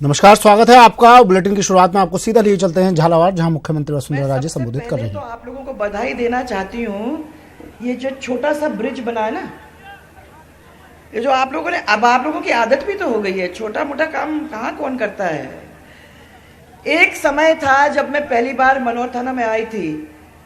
नमस्कार, स्वागत है आपका। बुलेटिन की शुरुआत में आपको सीधा लिए चलते हैं झालावाड़, जहां मुख्यमंत्री वसुंधरा राजे संबोधित कर रही हैं। तो आप लोगों को बधाई देना चाहती हूँ। ये जो छोटा सा ब्रिज बना है ना, ये जो आप लोगों ने, अब आप लोगों की आदत भी तो हो गई है, छोटा मोटा काम कहाँ कौन करता है। एक समय था जब मैं पहली बार मनोर थाना में आई थी,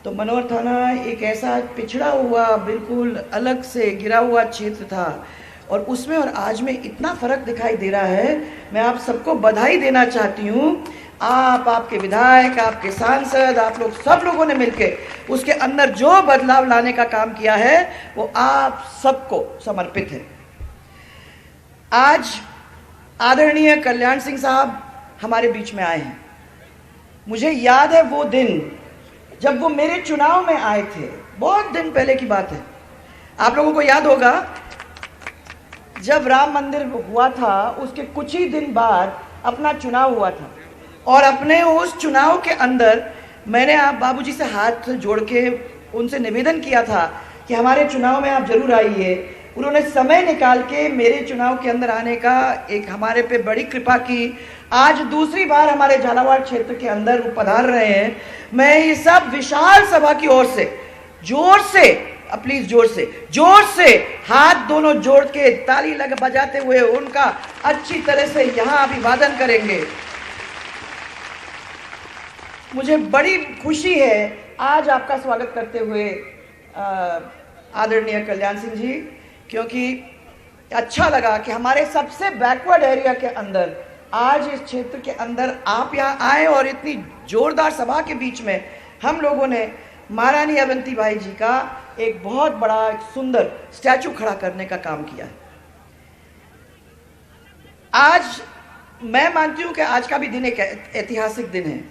तो मनोर थाना एक ऐसा पिछड़ा हुआ, बिल्कुल अलग से गिरा हुआ क्षेत्र था, और उसमें और आज में इतना फर्क दिखाई दे रहा है। मैं आप सबको बधाई देना चाहती हूँ। आपके विधायक, आपके सांसद, आप लोग सब लोगों ने मिलकर उसके अंदर जो बदलाव लाने का काम किया है वो आप सबको समर्पित है। आज आदरणीय कल्याण सिंह साहब हमारे बीच में आए हैं। मुझे याद है वो दिन जब वो मेरे चुनाव में आए थे, बहुत दिन पहले की बात है। आप लोगों को याद होगा जब राम मंदिर हुआ था, उसके कुछ ही दिन बाद अपना चुनाव हुआ था, और अपने उस चुनाव के अंदर मैंने आप बाबूजी से हाथ जोड़ के उनसे निवेदन किया था कि हमारे चुनाव में आप जरूर आइए। उन्होंने समय निकाल के मेरे चुनाव के अंदर आने का एक हमारे पे बड़ी कृपा की। आज दूसरी बार हमारे झालावाड़ क्षेत्र के अंदर वो पधार रहे हैं। मैं ये सब विशाल सभा की ओर से जोर से, प्लीज जोर से हाथ दोनों जोड़ के ताली बजाते हुए उनका अच्छी तरह से यहां अभिवादन करेंगे। मुझे बड़ी खुशी है आज आपका स्वागत करते हुए आदरणीय कल्याण सिंह जी, क्योंकि अच्छा लगा कि हमारे सबसे बैकवर्ड एरिया के अंदर आज इस क्षेत्र के अंदर आप यहां आए, और इतनी जोरदार सभा के बीच में हम लोगों ने महारानी अवंतीबाई जी का एक बहुत बड़ा, एक सुंदर स्टैचू खड़ा करने का काम किया है। आज मैं मानती हूं कि आज का भी दिन एक ऐतिहासिक दिन है।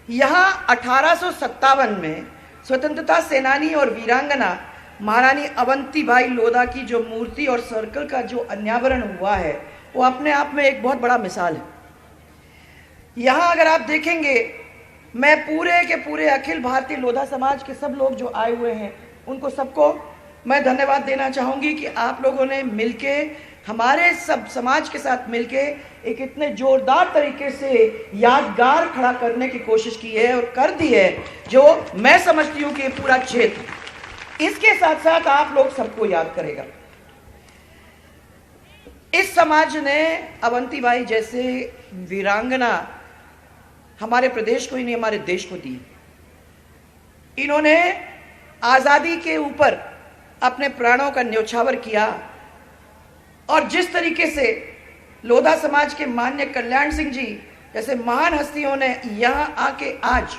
यहां 1857 में स्वतंत्रता सेनानी और वीरांगना महारानी अवंतीबाई लोधा की जो मूर्ति और सर्कल का जो अनावरण हुआ है, वो अपने आप में एक बहुत बड़ा मिसाल है। यहां अगर आप देखेंगे, मैं पूरे के पूरे अखिल भारतीय लोधा समाज के सब लोग जो आए हुए हैं, उनको सबको मैं धन्यवाद देना चाहूँगी कि आप लोगों ने मिलके हमारे सब समाज के साथ मिलके एक इतने जोरदार तरीके से यादगार खड़ा करने की कोशिश की है और कर दी है, जो मैं समझती हूँ कि पूरा क्षेत्र इसके साथ साथ आप लोग सबको याद करेगा। इस समाज ने अवंतीबाई जैसे वीरांगना हमारे प्रदेश को ही नहीं, हमारे देश को दी। इन्होंने आजादी के ऊपर अपने प्राणों का न्यौछावर किया, और जिस तरीके से लोधा समाज के मान्य कल्याण सिंह जी जैसे महान हस्तियों ने यहां आके आज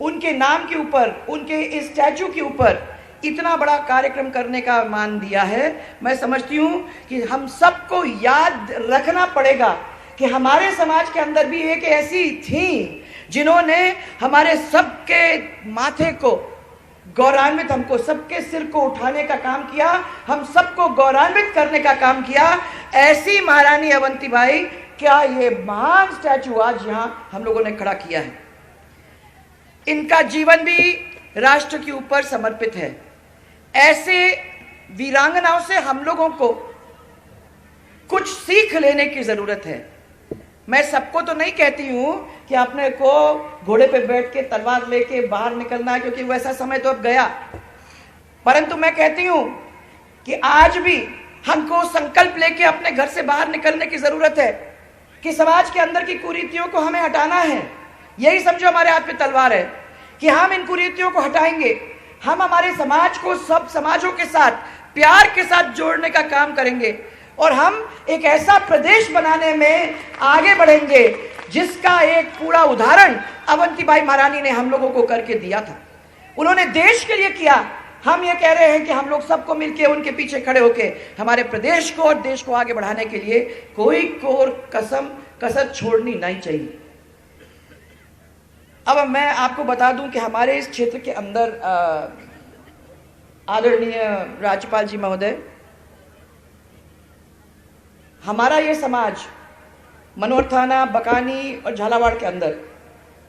उनके नाम के ऊपर, उनके इस स्टैचू के ऊपर इतना बड़ा कार्यक्रम करने का मान दिया है, मैं समझती हूं कि हम सबको याद रखना पड़ेगा कि हमारे समाज के अंदर भी एक ऐसी थी जिन्होंने हमारे सबके माथे को गौरवान्वित, हमको सबके सिर को उठाने का काम किया, हम सबको गौरवान्वित करने का काम किया। ऐसी महारानी अवंतीबाई क्या ये महान स्टैचू आज यहां हम लोगों ने खड़ा किया है। इनका जीवन भी राष्ट्र के ऊपर समर्पित है। ऐसे वीरांगनाओं से हम लोगों को कुछ सीख लेने की जरूरत है। मैं सबको तो नहीं कहती हूं कि अपने को घोड़े पे बैठ के तलवार लेके बाहर निकलना है, क्योंकि वैसा समय तो अब गया, परंतु मैं कहती हूं कि आज भी हमको संकल्प लेके अपने घर से बाहर निकलने की जरूरत है कि समाज के अंदर की कुरीतियों को हमें हटाना है। यही समझो हमारे हाथ में तलवार है कि हम इन कुरीतियों को हटाएंगे, हम हमारे समाज को सब समाजों के साथ प्यार के साथ जोड़ने का काम करेंगे, और हम एक ऐसा प्रदेश बनाने में आगे बढ़ेंगे जिसका एक पूरा उदाहरण अवंतीबाई महारानी ने हम लोगों को करके दिया था। उन्होंने देश के लिए किया। हम ये कह रहे हैं कि हम लोग सबको मिलकर उनके पीछे खड़े होकर हमारे प्रदेश को और देश को आगे बढ़ाने के लिए कोई कसर छोड़नी नहीं चाहिए। अब मैं आपको बता दूं कि हमारे इस क्षेत्र के अंदर आदरणीय राज्यपाल जी महोदय, हमारा ये समाज मनोर थाना, बकानी और झालावाड़ के अंदर,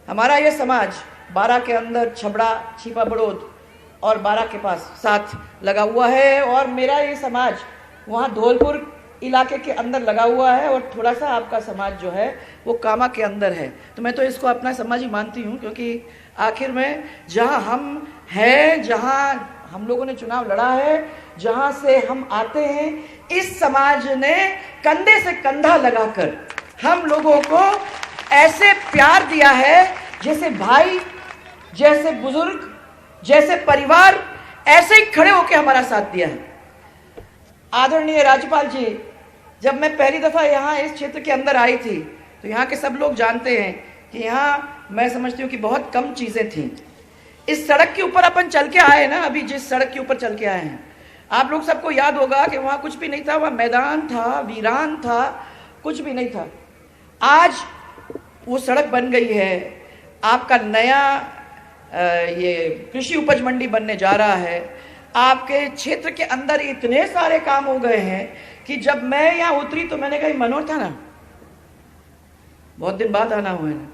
हमारा ये समाज बारा के अंदर छबड़ा, छिपा बड़ौद और बारा के पास साथ लगा हुआ है, और मेरा ये समाज वहाँ धौलपुर इलाके के अंदर लगा हुआ है और थोड़ा सा आपका समाज जो है वो कामा के अंदर है। तो मैं तो इसको अपना समाज ही मानती हूँ, क्योंकि आखिर में जहाँ हम हैं, जहाँ हम लोगों ने चुनाव लड़ा है, जहाँ से हम आते हैं, इस समाज ने कंधे से कंधा लगाकर हम लोगों को ऐसे प्यार दिया है, जैसे भाई, जैसे बुजुर्ग, जैसे परिवार, ऐसे ही खड़े होकर हमारा साथ दिया है। आदरणीय राज्यपाल जी, जब मैं पहली दफा यहाँ इस क्षेत्र के अंदर आई थी तो यहाँ के सब लोग जानते हैं कि यहाँ मैं समझती हूँ कि बहुत कम चीजें थी। इस सड़क के ऊपर अपन चल के आए ना, अभी जिस सड़क के ऊपर चल के आए हैं, आप लोग सबको याद होगा कि वहाँ कुछ भी नहीं था, वहाँ मैदान था, वीरान था, कुछ भी नहीं था। आज वो सड़क बन गई है, आपका नया ये कृषि उपज मंडी बनने जा रहा है, आपके क्षेत्र के अंदर इतने सारे काम हो गए हैं कि जब मैं यहाँ उतरी तो मैंने कहा मनोहर था ना, बहुत दिन बाद आना हुआ है ना,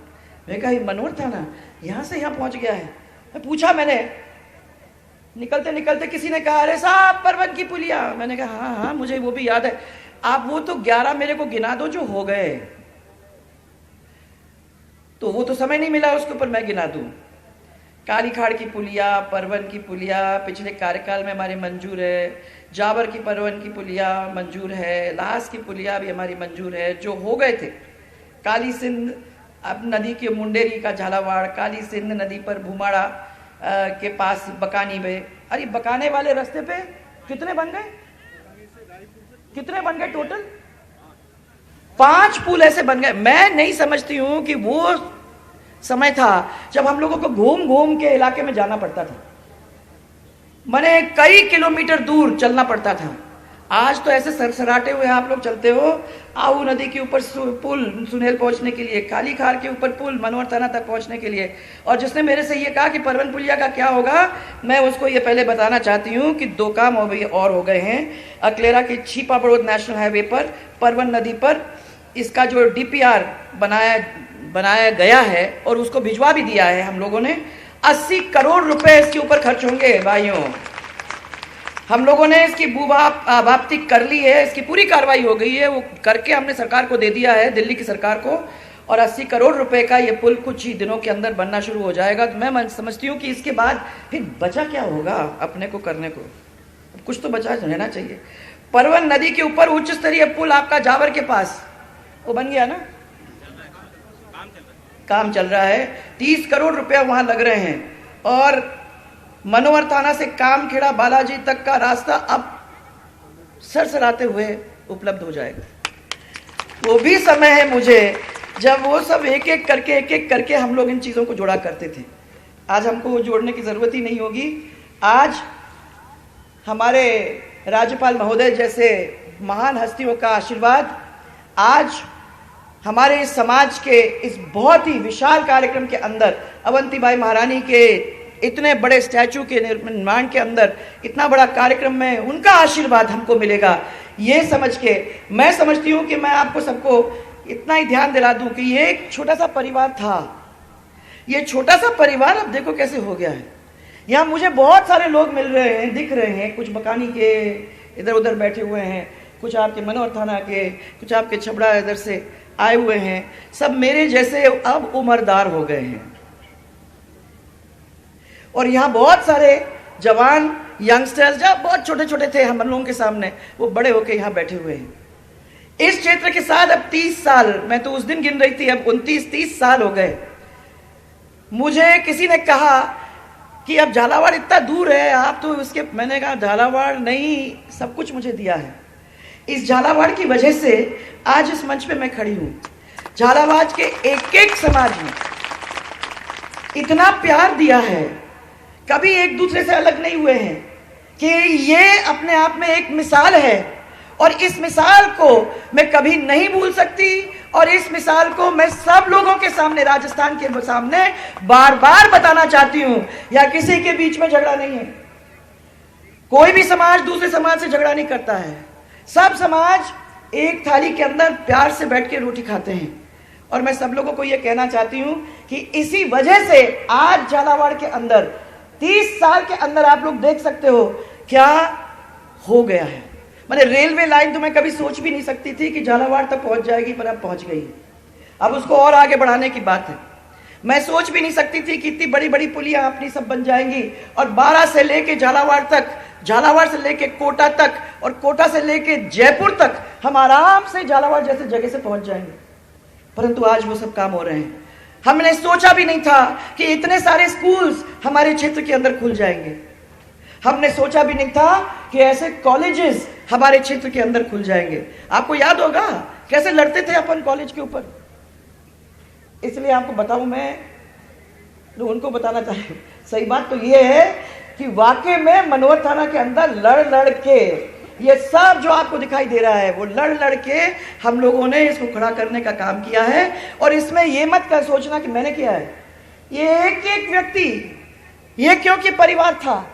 मैंने कहा मनोहर था ना, यहाँ से यहाँ पहुँच गया है। मैं पूछा, मैंने निकलते निकलते किसी ने कहा अरे साहब परवन की पुलिया, मैंने कहा हाँ हाँ मुझे वो भी याद है। आप वो तो 11 मेरे को गिना दो जो हो गए, तो वो तो समय नहीं मिला उसके ऊपर मैं गिना दूं। काली खाड़ की पुलिया, परवन की पुलिया पिछले कार्यकाल में हमारे मंजूर है, जावर की परवन की पुलिया मंजूर है, लास की पुलिया भी हमारी मंजूर है, जो हो गए थे। काली सिंध अब नदी के मुंडेरी का झालावाड़, काली सिंध नदी पर भूमाड़ा के पास बकानी में, अरे बकाने वाले रास्ते पे कितने बन गए, कितने बन गए टोटल? 5 पुल ऐसे बन गए। मैं नहीं समझती हूं कि वो समय था जब हम लोगों को घूम घूम के इलाके में जाना पड़ता था, माने कई किलोमीटर दूर चलना पड़ता था। आज तो ऐसे सरसराटे हुए आप लोग चलते हो, आऊ नदी के ऊपर पुल सुनेल पहुंचने के लिए, काली खाड़ के ऊपर पुल मनोहर थाना तक पहुंचने के लिए। और जिसने मेरे से ये कहा कि परवन पुलिया का क्या होगा, मैं उसको ये पहले बताना चाहती हूँ कि 2 काम और हो गए हैं। अकलेरा के छिपा बड़ौद नेशनल हाईवे पर परवन नदी पर इसका जो DPR बनाया गया है और उसको भिजवा भी दिया है हम लोगों ने। 80 करोड़ रुपए इसके ऊपर खर्च होंगे भाइयों। हम लोगों ने इसकी भूभाप्ति कर ली है, इसकी पूरी कार्रवाई हो गई है, वो करके हमने सरकार को दे दिया है, दिल्ली की सरकार को। और 80 करोड़ रुपए का ये पुल कुछ ही दिनों के अंदर बनना शुरू हो जाएगा। तो मैं समझती हूँ कि इसके बाद फिर बचा क्या होगा अपने को करने को, कुछ तो बचा रहना चाहिए। परवन नदी के ऊपर उच्च स्तरीय पुल आपका जावर के पास वो बन गया ना, काम चल रहा है, 30 करोड़ रुपया वहां लग रहे हैं। और मनोहर थाना से कामखेड़ा बालाजी तक का रास्ता अब सरसराते हुए उपलब्ध हो जाएगा। वो भी समय है मुझे जब वो सब एक एक करके हम लोग इन चीजों को जोड़ा करते थे। आज हमको वो जोड़ने की जरूरत ही नहीं होगी। आज हमारे राज्यपाल महोदय जैसे महान हस्तियों का आशीर्वाद, आज हमारे समाज के इस बहुत ही विशाल कार्यक्रम के अंदर अवंतीबाई महारानी के इतने बड़े स्टैचू के निर्माण के अंदर इतना बड़ा कार्यक्रम में उनका आशीर्वाद हमको मिलेगा, ये समझ के मैं समझती हूँ कि मैं आपको सबको इतना ही ध्यान दिला दूं कि ये एक छोटा सा परिवार था। ये छोटा सा परिवार अब देखो कैसे हो गया है। यहाँ मुझे बहुत सारे लोग मिल रहे हैं, दिख रहे हैं, कुछ बकानी के इधर उधर बैठे हुए हैं, कुछ आपके मनोहर थाना के, कुछ आपके छबड़ा इधर से आए हुए हैं। सब मेरे जैसे अब उम्रदार हो गए हैं और यहाँ बहुत सारे जवान यंगस्टर्स जब बहुत छोटे छोटे थे हम लोगों के सामने, वो बड़े होके यहाँ बैठे हुए हैं। इस क्षेत्र के साथ अब 30 साल, मैं तो उस दिन गिन रही थी, अब 29-30 साल हो गए। मुझे किसी ने कहा कि अब झालावाड़ इतना दूर है आप तो उसके, मैंने कहा झालावाड़ नहीं, सब कुछ मुझे दिया है। इस झालावाड़ की वजह से आज इस मंच पे मैं खड़ी हूं। झालावाड़ के एक एक समाज में इतना प्यार दिया है, कभी एक दूसरे से अलग नहीं हुए हैं, कि ये अपने आप में एक मिसाल है और इस मिसाल को मैं कभी नहीं भूल सकती। और इस मिसाल को मैं सब लोगों के सामने, राजस्थान के सामने बार बार बताना चाहती हूं। या किसी के बीच में झगड़ा नहीं है, कोई भी समाज दूसरे समाज से झगड़ा नहीं करता है। सब समाज एक थाली के अंदर प्यार से बैठ के रोटी खाते हैं। और मैं सब लोगों को यह कहना चाहती हूं कि इसी वजह से आज झालावाड़ के अंदर 30 साल के अंदर आप लोग देख सकते हो क्या हो गया है। मैंने रेलवे लाइन तो मैं कभी सोच भी नहीं सकती थी कि झालावाड़ तक पहुंच जाएगी, पर अब पहुंच गई। अब उसको और आगे बढ़ाने की बात है। मैं सोच भी नहीं सकती थी कि इतनी बड़ी बड़ी पुलियां अपनी सब बन जाएंगी और 12 से लेके झालावाड़ तक, झालावाड़ से लेके कोटा तक और कोटा से लेके जयपुर तक हम आराम से झालावाड़ जैसे जगह से पहुंच जाएंगे। परंतु आज वो सब काम हो रहे हैं। हमने सोचा भी नहीं था कि इतने सारे स्कूल्स हमारे क्षेत्र के अंदर खुल जाएंगे। हमने सोचा भी नहीं था कि ऐसे कॉलेजेस हमारे क्षेत्र के अंदर खुल जाएंगे। आपको याद होगा कैसे लड़ते थे अपन कॉलेज के ऊपर। इसलिए आपको बताऊं, मैं तो उनको बताना चाहिए। सही बात तो ये है कि वाकई में मनोहर थाना के अंदर लड़ के ये सब जो आपको दिखाई दे रहा है, वो लड़ के हम लोगों ने इसको खड़ा करने का काम किया है। और इसमें ये मत कर सोचना कि मैंने किया है। ये एक एक व्यक्ति, ये क्योंकि परिवार था,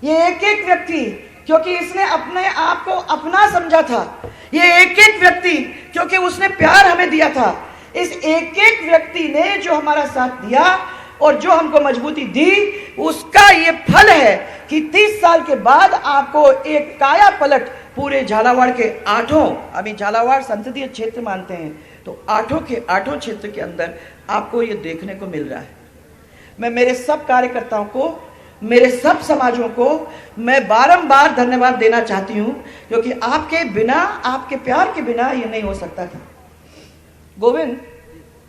ये एक एक व्यक्ति क्योंकि इसने अपने आप को अपना समझा था, ये एक एक व्यक्ति क्योंकि उसने प्यार हमें दिया था। इस एक एक व्यक्ति ने जो हमारा साथ दिया और जो हमको मजबूती दी, उसका ये फल है कि 30 साल के बाद आपको एक काया पलट पूरे झालावाड़ के 8, अभी झालावाड़ संसदीय क्षेत्र मानते हैं, तो 8 के 8 क्षेत्र के अंदर आपको ये देखने को मिल रहा है। मैं मेरे सब कार्यकर्ताओं को, मेरे सब समाजों को मैं बारंबार धन्यवाद देना चाहती हूं, क्योंकि आपके बिना, आपके प्यार के बिना ये नहीं हो सकता था। गोविंद,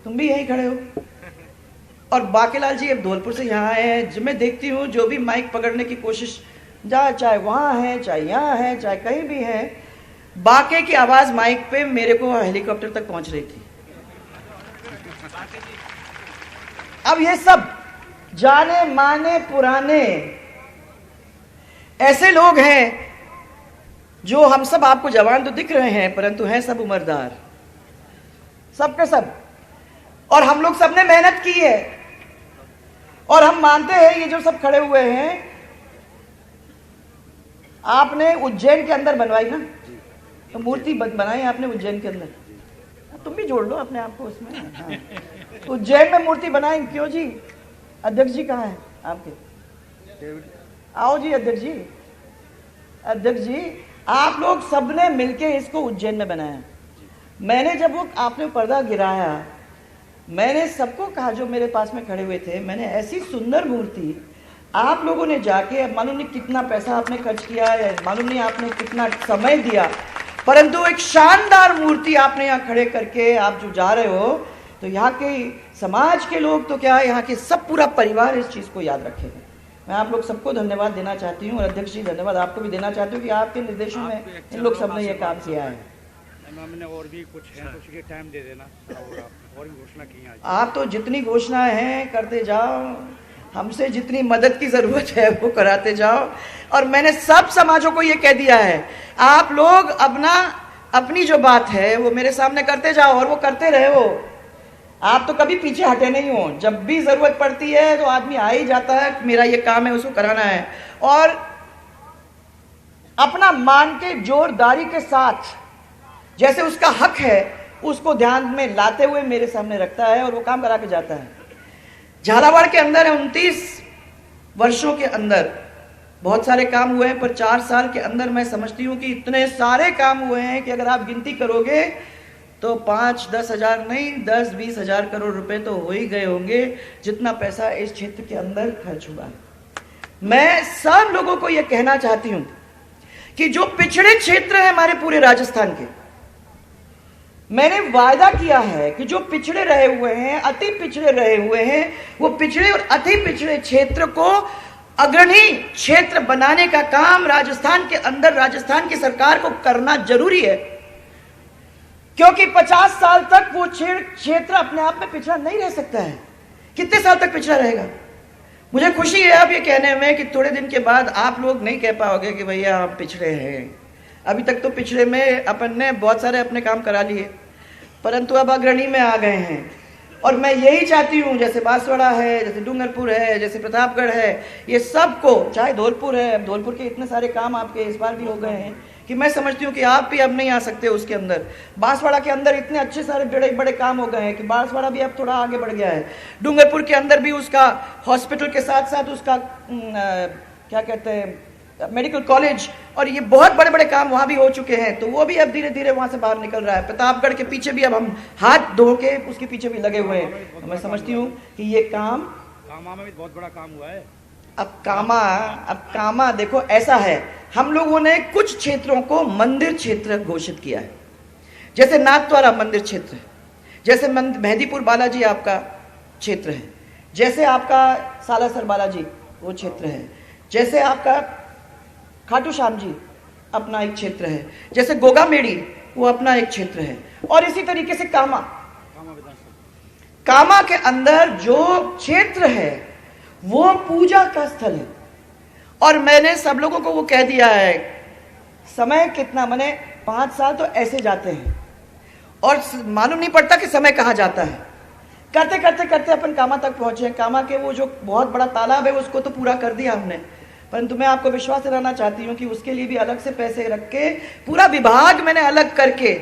तुम भी यहीं खड़े हो और बाकेलाल जी अब धौलपुर से यहाँ आए हैं। जो मैं देखती हूँ जो भी माइक पकड़ने की कोशिश, चाहे वहाँ है, चाहे यहाँ है, चाहे कहीं भी है, बाके की आवाज माइक पे मेरे को हेलीकॉप्टर तक पहुंच रही थी। अब ये सब जाने माने पुराने ऐसे लोग हैं जो हम सब, आपको जवान तो दिख रहे हैं परंतु हैं सब उम्रदार, सबके सब। और हम लोग सबने मेहनत की है और हम मानते हैं ये जो सब खड़े हुए हैं, आपने उज्जैन के अंदर बनवाई ना, तो मूर्ति बनाई आपने उज्जैन के अंदर, तुम भी जोड़ लो अपने आप को उसमें। हाँ। उज्जैन में मूर्ति बनाई, क्यों जी? अध्यक्ष जी कहाँ हैं आपके? आओ जी अध्यक्ष जी। अध्यक्ष जी, आप लोग सबने मिलके इसको उज्जैन में बनाया। मैंने जब वो आपने पर्दा गिराया, मैंने सबको कहा जो मेरे पास में खड़े हुए थे, मैंने ऐसी सुंदर मूर्ति आप लोगों ने जाके, मालूम नहीं कितना पैसा आपने खर्च किया है, मालूम नहीं आपने कितना समय दिया, परंतु एक शानदार मूर्ति आपने यहाँ खड़े करके आप जो जा रहे हो, तो यहाँ के समाज के लोग तो क्या, यहाँ के सब पूरा परिवार इस चीज़ को याद रखेगा। मैं आप लोग सबको धन्यवाद देना चाहती हूँ और अध्यक्ष जी धन्यवाद आपको भी देना चाहती हूँ कि आपके निर्देशों में इन लोग सबने ये काम किया है। हमने और भी कुछ है, कुछ के टाइम दे देना और भी घोषणा की है। आप तो जितनी घोषणाएं हैं करते जाओ, हमसे जितनी मदद की जरूरत है वो कराते जाओ। और मैंने सब समाजों को ये कह दिया है, आप लोग अपनी जो बात है वो मेरे सामने करते जाओ और वो करते रहे हो। आप तो कभी पीछे हटे नहीं हो, जब भी जरूरत पड़ती है तो आदमी आ ही जाता है, मेरा ये काम है उसको कराना है, और अपना मान के जोरदारी के साथ जैसे उसका हक है उसको ध्यान में लाते हुए मेरे सामने रखता है और वो काम करा के जाता है। झालावाड़ के अंदर 29 वर्षों के अंदर बहुत सारे काम हुए हैं, पर 4 साल के अंदर मैं समझती हूँ कि इतने सारे काम हुए हैं कि अगर आप गिनती करोगे तो 5-10 हजार नहीं, 10-20 हजार करोड़ रुपए तो हो ही गए होंगे, जितना पैसा इस क्षेत्र के अंदर खर्च हुआ है। मैं सब लोगों को यह कहना चाहती हूं कि जो पिछड़े क्षेत्र है हमारे पूरे राजस्थान के, मैंने वायदा किया है कि जो पिछड़े रहे हुए हैं, अति पिछड़े रहे हुए हैं, वो पिछड़े और अति पिछड़े क्षेत्र को अग्रणी क्षेत्र बनाने का काम राजस्थान के अंदर, राजस्थान की सरकार को करना जरूरी है, क्योंकि 50 साल तक वो क्षेत्र अपने आप में पिछड़ा नहीं रह सकता है। कितने साल तक पिछड़ा रहेगा? मुझे खुशी है अब ये कहने में कि थोड़े दिन के बाद आप लोग नहीं कह पाओगे कि भैया हम पिछड़े हैं। अभी तक तो पिछड़े में अपन ने बहुत सारे अपने काम करा लिए, परंतु अब अग्रणी में आ गए हैं। और मैं यही चाहती हूँ, जैसे बांसवाड़ा है, जैसे डूंगरपुर है, जैसे प्रतापगढ़ है, ये सबको, चाहे धौलपुर है, अब धौलपुर के इतने सारे काम आपके इस बार भी हो गए हैं कि मैं समझती हूँ कि आप भी अब नहीं आ सकते उसके अंदर। बांसवाड़ा के अंदर इतने अच्छे सारे बड़े बड़े काम हो गए हैं कि बांसवाड़ा भी अब थोड़ा आगे बढ़ गया है। डूंगरपुर के अंदर भी उसका हॉस्पिटल के साथ साथ उसका क्या कहते हैं, मेडिकल कॉलेज, और ये बहुत बड़े बड़े काम वहां भी हो चुके हैं, तो वो भी अब धीरे धीरे वहां से बाहर निकल रहा है। प्रतापगढ़ के पीछे भी अब हम हाथ धो के उसके पीछे भी लगे हुए हैं। तो मैं समझती हूँ कि ये काम कामा में भी बहुत बड़ा काम हुआ है। अब कामा देखो ऐसा है, हम लोगों ने कुछ क्षेत्रों को मंदिर क्षेत्र घोषित किया है, जैसे नाथद्वारा मंदिर क्षेत्र है, जैसे मेहंदीपुर बालाजी आपका क्षेत्र है, जैसे आपका सालासर बालाजी वो क्षेत्र है, जैसे आपका खाटू श्याम जी अपना एक क्षेत्र है, जैसे गोगा मेड़ी वो अपना एक क्षेत्र है, और इसी तरीके से कामा के अंदर जो क्षेत्र है वो पूजा का स्थल है। और मैंने सब लोगों को वो कह दिया है, समय कितना, मैंने 5 साल तो ऐसे जाते हैं और मालूम नहीं पड़ता कि समय कहाँ जाता है। करते करते करते अपन कामा तक पहुंचे। कामा के वो जो बहुत बड़ा तालाब है उसको तो पूरा कर दिया हमने, परंतु मैं आपको विश्वास दिलाना चाहती हूँ कि उसके लिए भी अलग से पैसे रख के पूरा विभाग मैंने अलग करके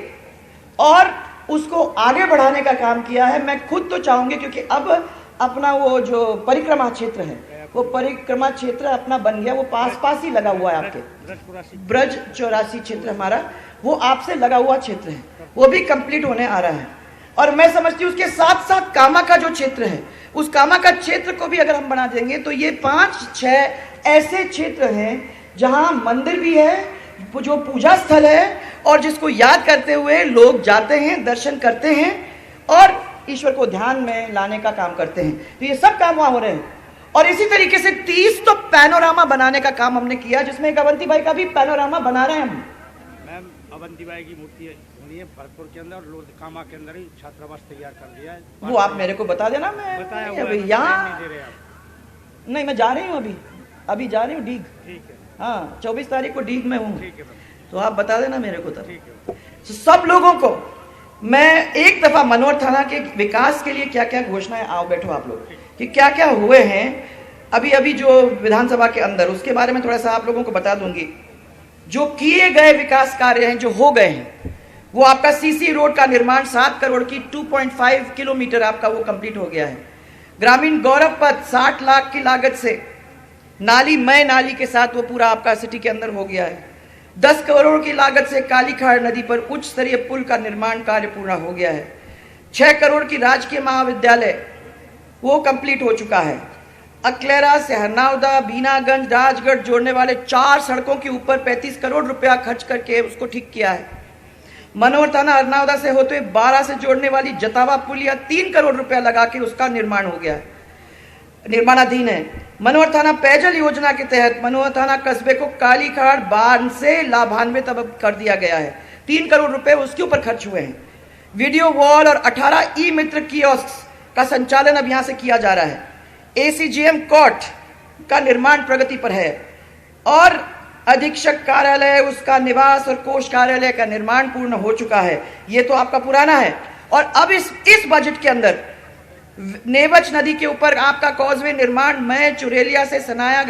और उसको आगे बढ़ाने का काम किया है। मैं खुद तो चाहूंगी, क्योंकि अब अपना वो जो परिक्रमा क्षेत्र है वो परिक्रमा क्षेत्र अपना बन गया, वो पास ही लगा हुआ है आपके ब्रज 84 क्षेत्र हमारा, वो आपसे लगा हुआ क्षेत्र है, वो भी कंप्लीट होने आ रहा है। और मैं समझती हूँ उसके साथ साथ कामा का जो क्षेत्र है, उस कामा का क्षेत्र को भी अगर हम बना देंगे तो ये 5-6 ऐसे क्षेत्र हैं जहां मंदिर भी है, जो पूजा स्थल है, और जिसको याद करते हुए लोग जाते हैं, दर्शन करते हैं और ईश्वर को ध्यान में लाने का काम करते हैं। तो ये सब काम वहां हो रहे हैं। और इसी तरीके से 30 तो पैनोरामा बनाने का काम हमने किया, जिसमें एक अवंती बाई का भी पैनोरामा बना रहे हैं हम। मैम, अवंती बाई की मूर्ति है भरतपुर के अंदर, और कामा के अंदर ही छात्रावास तैयार कर दिया है। वो आप मेरे को बता देना, मैं यहाँ नहीं, मैं जा रही हूँ अभी जा रही हूँ डीग। ठीक है। हाँ, 24 तारीख को डीग में हूँ, तो आप बता देना मेरे को तब। ठीक है। तो सब लोगों को मैं एक दफा मनोहर थाना के विकास के लिए क्या क्या घोषणाएं, आओ बैठो आप लोग, कि क्या क्या हुए हैं अभी जो विधानसभा के अंदर, उसके बारे में थोड़ा सा आप लोगों को बता दूंगी। जो किए गए विकास कार्य हैं, जो हो गए हैं, वो आपका सीसी रोड का निर्माण 7 करोड़ की 2.5 किलोमीटर आपका वो कंप्लीट हो गया है। ग्रामीण गौरव पथ 60 लाख की लागत से नाली, मय नाली के साथ वो पूरा आपका सिटी के अंदर हो गया है। 10 करोड़ की लागत से कालीखाड़ नदी पर उच्च स्तरीय पुल का निर्माण कार्य पूरा हो गया है। 6 करोड़ की राजकीय महाविद्यालय वो कंप्लीट हो चुका है। अकलेरा से हरनौदा, बीनागंज, राजगढ़ जोड़ने वाले 4 सड़कों के ऊपर 35 करोड़ रुपया खर्च करके उसको ठीक किया है। मनोहर थाना हरनौदा से होते हुए 12 से जोड़ने वाली जतावा पुलिया 3 करोड़ रुपया लगा के उसका निर्माण हो गया है, निर्माणाधीन है। मनोहर थाना पेयजल योजना के तहत मनोहर थाना कस्बे को कालीखाड़ बांध से लाभान्वित अब कर दिया गया है। 3 करोड़ रुपए उसके ऊपर खर्च हुए हैं। वीडियो वॉल और 18 ई मित्र कियोस्क का संचालन अब यहां से किया जा रहा है। एसीजीएम कोर्ट का निर्माण प्रगति पर है और अधीक्षक कार्यालय, उसका निवास और कोष कार्यालय का निर्माण पूर्ण हो चुका है। ये तो आपका पुराना है। और अब इस बजट के अंदर नेवच नदी के ऊपर आपका कॉजवे निर्माण में चुरेलिया से सन्या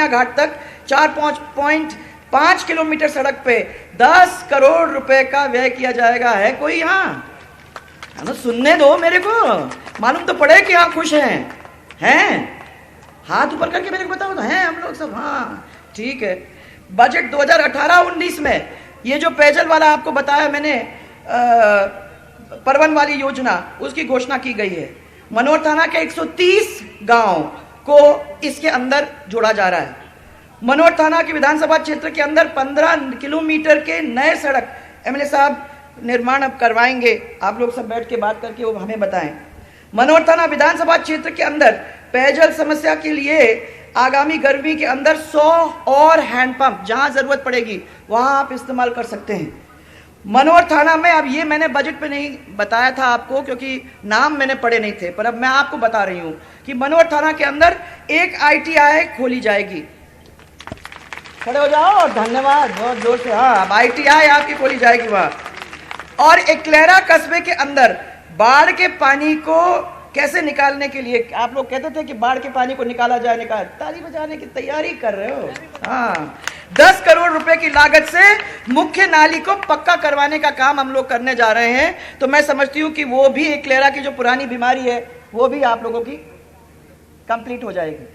घाट तक 4.5 किलोमीटर सड़क पे 10 करोड़ रुपए का व्यय किया जाएगा। है कोई यहाँ? सुनने दो मेरे को, मालूम तो पड़े कि आप खुश हैं? हाथ ऊपर करके मेरे को बताओ तो हैं हम लोग सब। हाँ ठीक है। बजट 2018-19 में ये जो पेयजल वाला आपको बताया मैंने, परवन वाली योजना, उसकी घोषणा की गई है। मनोहर थाना के 130 गांव को इसके अंदर जोड़ा जा रहा है। मनोहर थाना के विधानसभा क्षेत्र के अंदर 15 किलोमीटर के नए सड़क एमएलए साहब निर्माण अब करवाएंगे। आप लोग सब बैठ के बात करके वो हमें बताएं। मनोहर थाना विधानसभा क्षेत्र के अंदर पेयजल समस्या के लिए आगामी गर्मी के अंदर 100 और हैंडपंप जहां जरूरत पड़ेगी वहां आप इस्तेमाल कर सकते हैं। मनोहर थाना में, अब ये मैंने बजट पे नहीं बताया था आपको क्योंकि नाम मैंने पढ़े नहीं थे, पर अब मैं आपको बता रही हूं कि मनोहर थाना के अंदर एक ITI खोली जाएगी। खड़े हो जाओ और धन्यवाद बहुत जोर से। हाँ, अब ITI आपकी खोली जाएगी वहां। और एकलेरा कस्बे के अंदर बाढ़ के पानी को कैसे निकालने के लिए, आप लोग कहते थे कि बाढ़ के पानी को निकाला जाए, ताली बजाने की तैयारी कर रहे हो। हाँ, 10 करोड़ रुपए की लागत से मुख्य नाली को पक्का करवाने का काम हम लोग करने जा रहे हैं। तो मैं समझती हूँ कि वो भी एकलेरा की जो पुरानी बीमारी है वो भी आप लोगों की कंप्लीट हो जाएगी।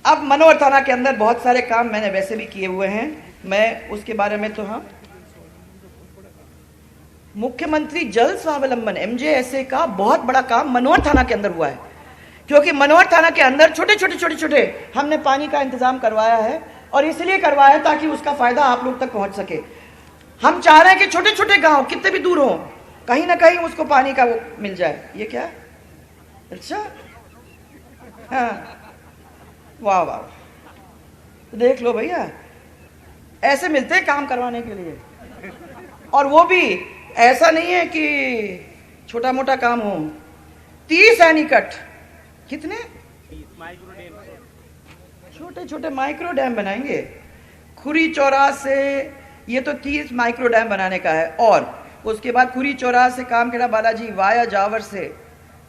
अब मनोहर थाना के अंदर बहुत सारे काम मैंने वैसे भी किए हुए हैं, मैं उसके बारे में तो हाँ, मुख्यमंत्री जल स्वावलंबन MJSA का बहुत बड़ा काम मनोहर थाना के अंदर हुआ है, क्योंकि मनोहर थाना के अंदर छोटे छोटे हमने पानी का इंतजाम करवाया है, और इसलिए करवाया है ताकि उसका फायदा आप लोग तक पहुंच सके। हम चाह रहे हैं कि छोटे छोटे गांव कितने भी दूर हो, कहीं ना कहीं उसको पानी का वो मिल जाए। ये क्या, अच्छा, हाँ, वाह वाह, तो देख लो भैया, ऐसे मिलते हैं काम करवाने के लिए, और वो भी ऐसा नहीं है कि छोटा मोटा काम हो। 30 एनीकट, कितने छोटे छोटे माइक्रो डैम बनाएंगे खुरी चौराहा से, ये तो 30 माइक्रो डैम बनाने का है, और उसके बाद खुरी चौराहा से कामखेड़ा बालाजी वाया जावर से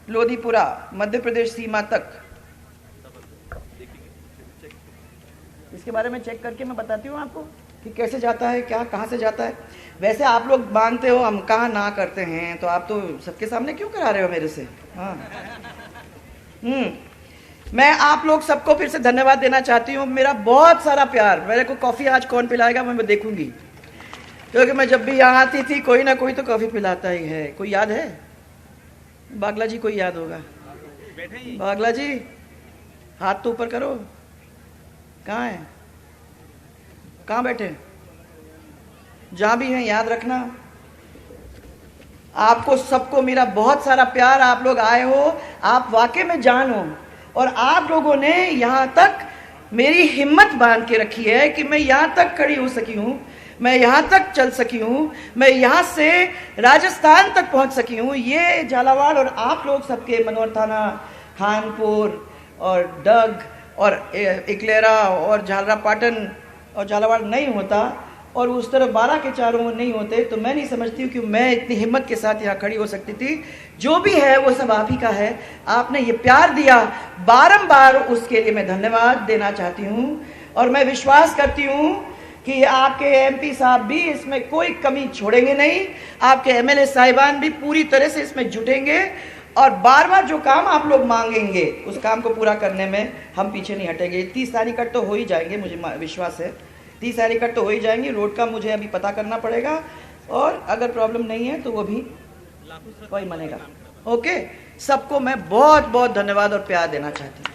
लोधीपुरा मध्य प्रदेश सीमा तक। इसके बारे में चेक करके मैं बताती हूँ आपको कि कैसे जाता है, क्या कहाँ से जाता है। वैसे आप लोग मानते हो हम कहाँ ना करते हैं, तो आप तो सबके सामने क्यों करा रहे हो मेरे से। हाँ, मैं आप लोग सबको फिर से धन्यवाद देना चाहती हूँ। मेरा बहुत सारा प्यार, मेरे को कॉफ़ी आज कौन पिलाएगा मैं देखूंगी, क्योंकि मैं जब भी यहाँ आती थी कोई ना कोई तो कॉफ़ी पिलाता ही है। कोई याद है? बागला जी, कोई याद होगा? बागला जी हाथ तो ऊपर करो, कहाँ है, कहाँ बैठे? जहाँ भी हैं याद रखना, आपको सबको मेरा बहुत सारा प्यार। आप लोग आए हो, आप वाकई में जान हो, और आप लोगों ने यहाँ तक मेरी हिम्मत बांध के रखी है कि मैं यहाँ तक खड़ी हो सकी हूँ, मैं यहाँ तक चल सकी हूँ, मैं यहाँ से राजस्थान तक पहुँच सकी हूँ। ये झालावाड़ और आप लोग सबके मनोहर थाना, खानपुर और डग और इकलेरा और झालरापाटन और झालावाड़ नहीं होता, और उस तरफ 12 के चारों नहीं होते, तो मैं नहीं समझती हूँ कि मैं इतनी हिम्मत के साथ यहाँ खड़ी हो सकती थी। जो भी है वो सब आप ही का है, आपने ये प्यार दिया बारंबार, उसके लिए मैं धन्यवाद देना चाहती हूँ। और मैं विश्वास करती हूँ कि आपके MP साहब भी इसमें कोई कमी छोड़ेंगे नहीं, आपके MLA साहिबान भी पूरी तरह से इसमें जुटेंगे, और बार बार जो काम आप लोग मांगेंगे उस काम को पूरा करने में हम पीछे नहीं हटेंगे। 30 एनीकट तो हो ही जाएंगे, मुझे विश्वास है, 30 एनीकट तो हो ही जाएंगे। रोड का मुझे अभी पता करना पड़ेगा, और अगर प्रॉब्लम नहीं है तो वो भी कोई मानेगा। ओके, सबको मैं बहुत बहुत धन्यवाद और प्यार देना चाहती हूँ।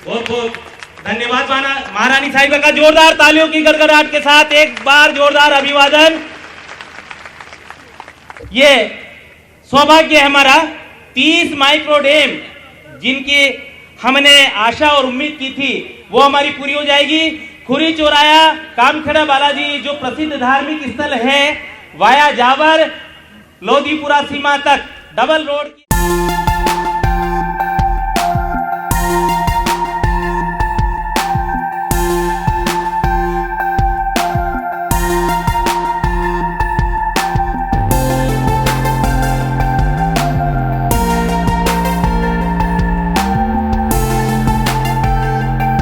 बहुत बहुत धन्यवाद महारानी साहिबा का। जोरदार तालियों की गड़गड़ाहट के साथ एक बार जोरदार अभिवादन। ये सौभाग्य है हमारा, 30 माइक्रो डैम जिनकी हमने आशा और उम्मीद की थी वो हमारी पूरी हो जाएगी। खुरी चौराया कामखेड़ा बालाजी जो प्रसिद्ध धार्मिक स्थल है, वाया जावर लोधीपुरा सीमा तक डबल रोड